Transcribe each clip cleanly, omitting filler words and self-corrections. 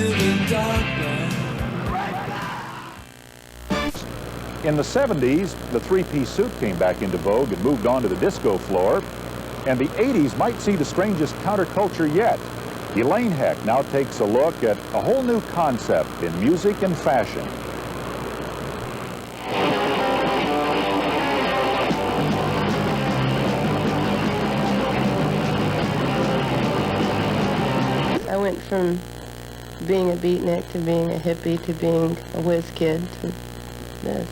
into the darkness. In the 70s, the three-piece suit came back into vogue and moved on to the disco floor. And the 80s might see the strangest counterculture yet. Elaine Heck now takes a look at a whole new concept in music and fashion. I went from being a beatnik to being a hippie to being a whiz kid to this.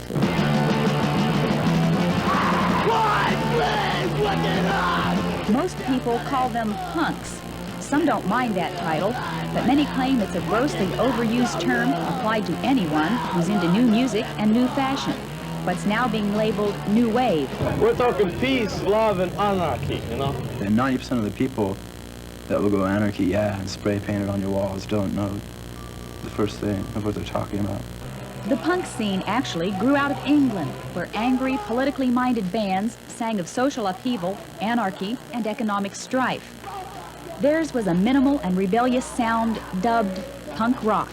Most people call them punks. Some don't mind that title, but many claim it's a grossly overused term applied to anyone who's into new music and new fashion. What's now being labeled new wave. We're talking peace, love, and anarchy, you know? And 90% of the people that will go anarchy, yeah, and spray paint it on your walls don't know the first thing of what they're talking about. The punk scene actually grew out of England, where angry, politically minded bands sang of social upheaval, anarchy, and economic strife. Theirs was a minimal and rebellious sound dubbed punk rock.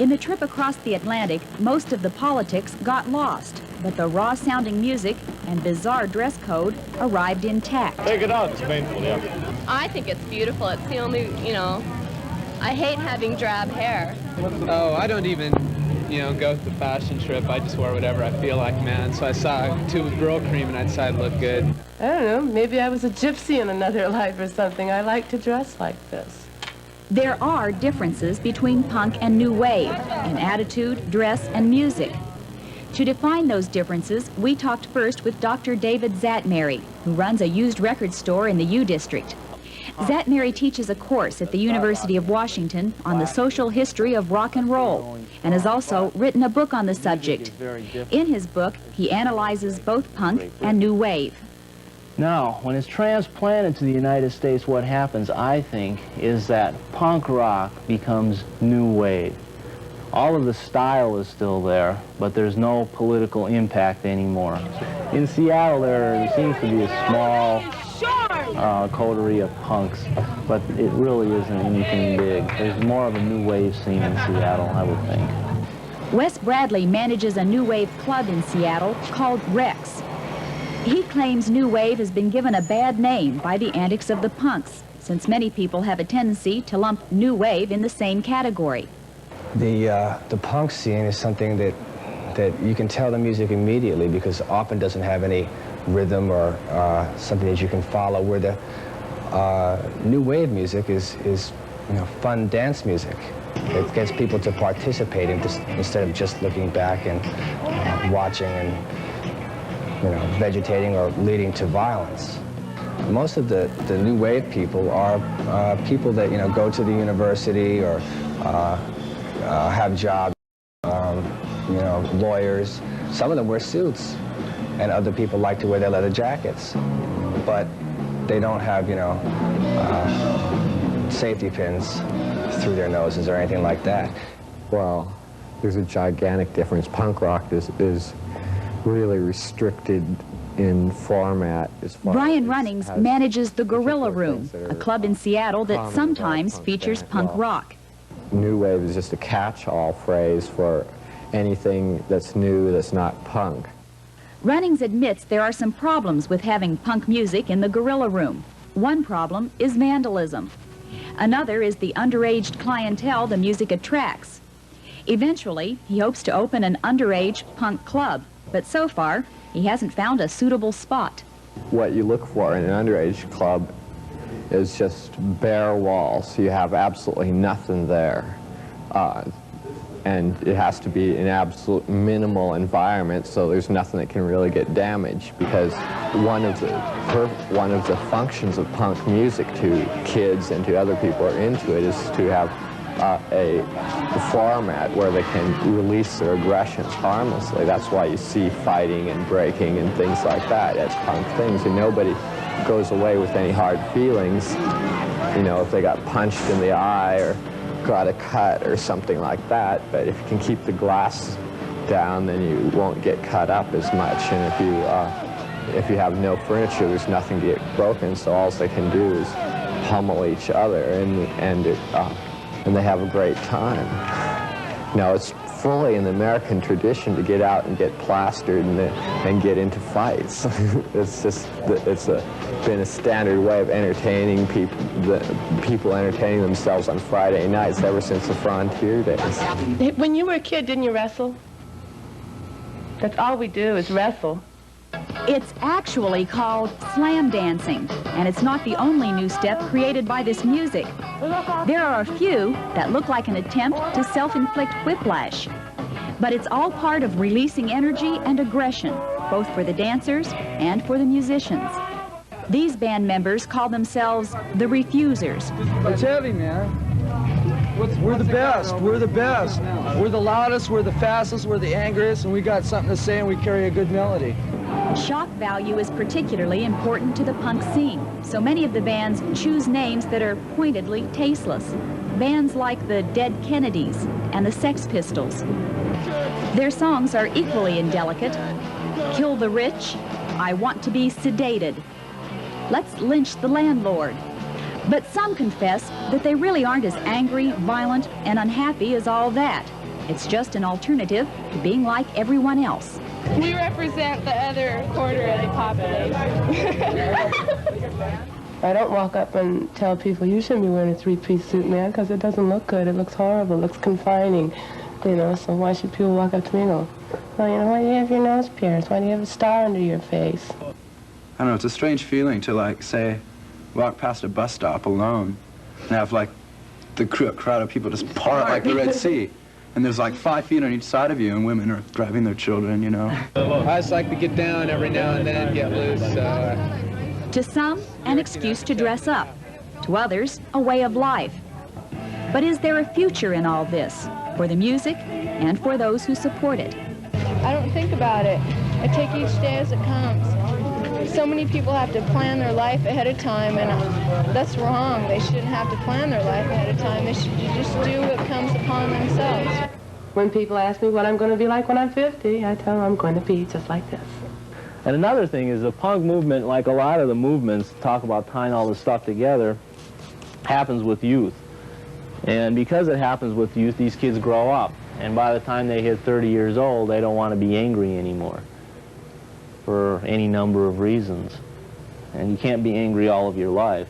In the trip across the Atlantic, most of the politics got lost, but the raw-sounding music and bizarre dress code arrived intact. Take it out, it's painful, yeah. I think it's beautiful. It's the only, I hate having drab hair. Oh, I don't even, go with the fashion trip. I just wear whatever I feel like, man. So I saw a tube of girl cream and I decided it looked good. I don't know, maybe I was a gypsy in another life or something. I like to dress like this. There are differences between punk and new wave in attitude, dress, and music. To define those differences, we talked first with Dr. David Zatmary, who runs a used record store in the U District. Zatmary teaches a course at the University of Washington on the social history of rock and roll, and has also written a book on the subject. In his book, he analyzes both punk and new wave. Now, when it's transplanted to the United States, what happens, I think, is that punk rock becomes new wave. All of the style is still there, but there's no political impact anymore. In Seattle, there seems to be a small coterie of punks, but it really isn't anything big. There's more of a new wave scene in Seattle, I would think. Wes Bradley manages a new wave club in Seattle called Rex. He claims new wave has been given a bad name by the antics of the punks, since many people have a tendency to lump new wave in the same category. The punk scene is something that you can tell the music immediately because it often doesn't have any rhythm or something that you can follow, where the new wave music is fun dance music. It gets people to participate instead of just looking back and watching and vegetating or leading to violence. Most of the new wave people are people that go to the university or have jobs, lawyers. Some of them wear suits, and other people like to wear their leather jackets, but they don't have safety pins through their noses or anything like that. Well, there's a gigantic difference. Punk rock is really restricted in format. Brian Runnings manages the Gorilla Room, a club in Seattle that sometimes features punk rock. New wave is just a catch-all phrase for anything that's new that's not punk. Runnings admits there are some problems with having punk music in the Gorilla Room. One problem is vandalism. Another is the underage clientele the music attracts. Eventually, he hopes to open an underage punk club, but so far, he hasn't found a suitable spot. What you look for in an underage club is just bare walls. You have absolutely nothing there. And it has to be an absolute minimal environment, so there's nothing that can really get damaged, because one of the functions of punk music to kids and to other people who are into it is to have a format where they can release their aggressions harmlessly. That's why you see fighting and breaking and things like that as punk things, and nobody goes away with any hard feelings, if they got punched in the eye or got a cut or something like that. But if you can keep the glass down, then you won't get cut up as much. And if you have no furniture, there's nothing to get broken, so all they can do is pummel each other, and they have a great time. Now, it's fully in the American tradition to get out and get plastered and get into fights. It's been a standard way of entertaining people, people entertaining themselves on Friday nights ever since the frontier days. When you were a kid, didn't you wrestle? That's all we do is wrestle. It's actually called slam dancing, and it's not the only new step created by this music. There are a few that look like an attempt to self-inflict whiplash. But it's all part of releasing energy and aggression, both for the dancers and for the musicians. These band members call themselves the Refusers. It's heavy, man. We're the best. We're the best. We're the loudest, we're the fastest, we're the angriest, and we got something to say and we carry a good melody. Shock value is particularly important to the punk scene, so many of the bands choose names that are pointedly tasteless. Bands like the Dead Kennedys and the Sex Pistols. Their songs are equally indelicate. Kill the Rich, I Want to Be Sedated. Let's Lynch the Landlord. But some confess that they really aren't as angry, violent, and unhappy as all that. It's just an alternative to being like everyone else. We represent the other quarter of the population. I don't walk up and tell people, you shouldn't be wearing a three-piece suit, man, because it doesn't look good. It looks horrible. It looks confining. You know, so why should people walk up to me and go, well, you know, why do you have your nose pierced? Why do you have a star under your face? I don't know, it's a strange feeling to, like, say, walk past a bus stop alone and have, like, the crowd of people just part like the Red Sea. And there's like 5 feet on each side of you, and women are driving their children, you know. I just like to get down every now and then, get loose. To some, an excuse to dress up. To others, a way of life. But is there a future in all this, for the music and for those who support it? I don't think about it. I take each day as it comes. So many people have to plan their life ahead of time, and that's wrong. They shouldn't have to plan their life ahead of time. They should just do what comes upon themselves. When people ask me what I'm going to be like when I'm 50, I tell them I'm going to be just like this. And another thing is the punk movement, like a lot of the movements talk about tying all this stuff together, happens with youth. And because it happens with youth, these kids grow up. And by the time they hit 30 years old, they don't want to be angry anymore for any number of reasons. And you can't be angry all of your life.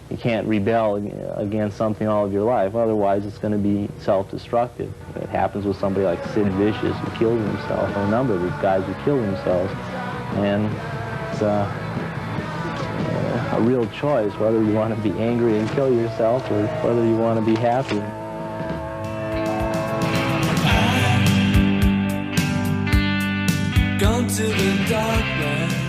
You can't rebel against something all of your life, otherwise it's going to be self-destructive. It happens with somebody like Sid Vicious, who killed himself, and a number of these guys who killed themselves. And it's a real choice whether you want to be angry and kill yourself or whether you want to be happy. Gone to the darkness.